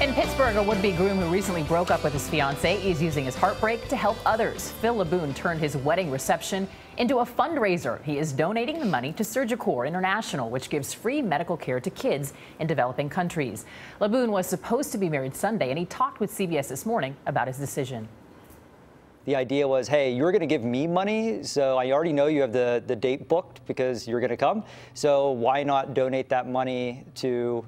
In Pittsburgh, a would-be groom who recently broke up with his fiancée is using his heartbreak to help others. Phil Laboon turned his wedding reception into a fundraiser. He is donating the money to Surgicorps International, which gives free medical care to kids in developing countries. Laboon was supposed to be married Sunday, and he talked with CBS This Morning about his decision. The idea was, hey, you're going to give me money, so I already know you have the date booked because you're going to come. So why not donate that money to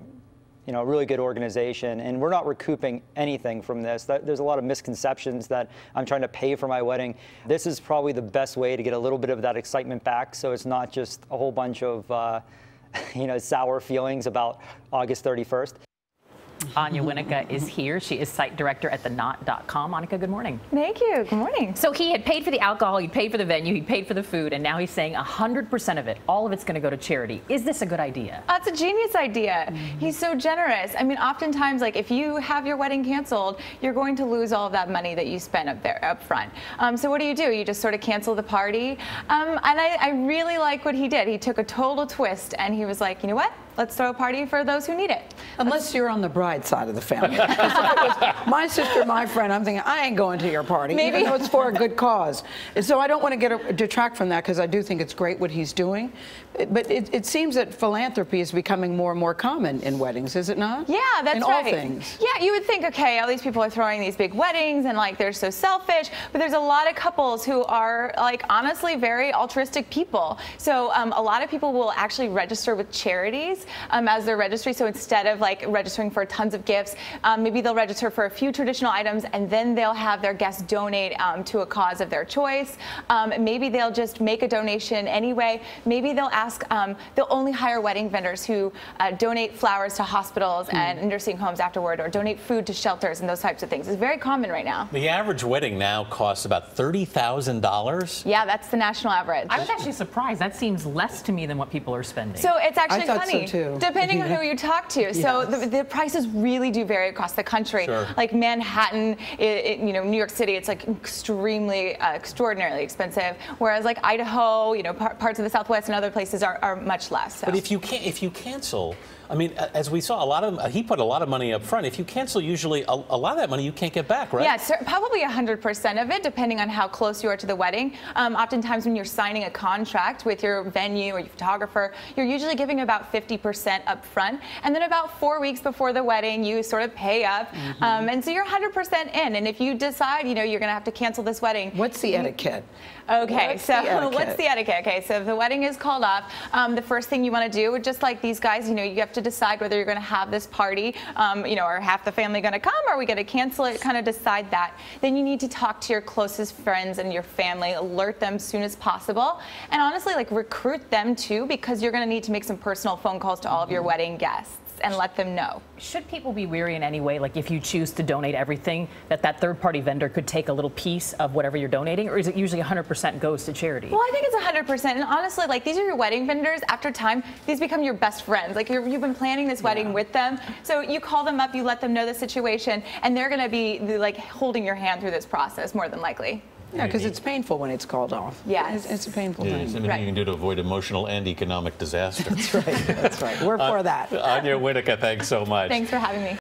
a really good organization? And we're not recouping anything from this. There's a lot of misconceptions that I'm trying to pay for my wedding. This is probably the best way to get a little bit of that excitement back, so it's not just a whole bunch of sour feelings about August 31st. Anja Winikka is here. She is site director at thenot.com. Monica, good morning. Thank you. Good morning. So he had paid for the alcohol, he paid for the venue, he paid for the food, and now he's saying 100% of it, all of it's going to go to charity. Is this a good idea? That's a genius idea. He's so generous. I mean, oftentimes, like, if you have your wedding canceled, you're going to lose all of that money that you spent up front. So what do? You just sort of cancel the party. And I really like what he did. He took a total twist, and he was like, you know what? Let's throw a party for those who need it. Unless you're on the bride side of the family. My sister, my friend, I'm thinking, I ain't going to your party, even though it's for a good cause. And so I don't want to detract from that, because I do think it's great what he's doing. But it seems that philanthropy is becoming more and more common in weddings, is it not? Yeah, that's right. In all things. Yeah, you would think, okay, all these people are throwing these big weddings and like they're so selfish, but there's a lot of couples who are like honestly very altruistic people. So a lot of people will actually register with charities as their registry. So instead of like registering for tons of gifts, maybe they'll register for a few traditional items, and then they'll have their guests donate to a cause of their choice. Maybe they'll just make a donation anyway. Maybe they'll they'll only hire wedding vendors who donate flowers to hospitals and nursing homes afterward, or donate food to shelters and those types of things. It's very common right now. The average wedding now costs about $30,000. Yeah, that's the national average. I was actually surprised. That seems less to me than what people are spending. So it's actually I thought funny, so too. Depending on who you talk to. Yes. So the prices really do vary across the country. Sure. Like Manhattan, New York City, it's like extraordinarily expensive. Whereas like Idaho, parts of the Southwest and other places are much less. So. But if you cancel, I mean, as we saw, he put a lot of money up front. If you cancel, usually a lot of that money you can't get back, right? Yeah, probably 100% of it, depending on how close you are to the wedding. Oftentimes, when you're signing a contract with your venue or your photographer, you're usually giving about 50% up front, and then about 4 weeks before the wedding, you sort of pay up, and so you're 100% in. And if you decide, you're going to have to cancel this wedding, what's the etiquette? Okay, what's the etiquette? Okay, so if the wedding is called off, the first thing you want to do, just like these guys, you have to decide whether you're going to have this party, are half the family going to come? Are we going to cancel it? Kind of decide that. Then you need to talk to your closest friends and your family, alert them as soon as possible, and honestly, like recruit them too, because you're going to need to make some personal phone calls to all of your wedding guests and let them know. Should people be weary in any way, like if you choose to donate everything, that third-party vendor could take a little piece of whatever you're donating, or is it usually 100% goes to charity? Well, I think it's 100%, and honestly, like these are your wedding vendors. After time, these become your best friends. Like you've been planning this wedding with them, so you call them up, you let them know the situation, and they're going to be like holding your hand through this process more than likely. Yeah, because it's painful when it's called off. Yeah, it's a painful thing. Anything you can do to avoid emotional and economic disaster. That's right. That's right. We're for that. Anja Winikka, thanks so much. Thanks for having me.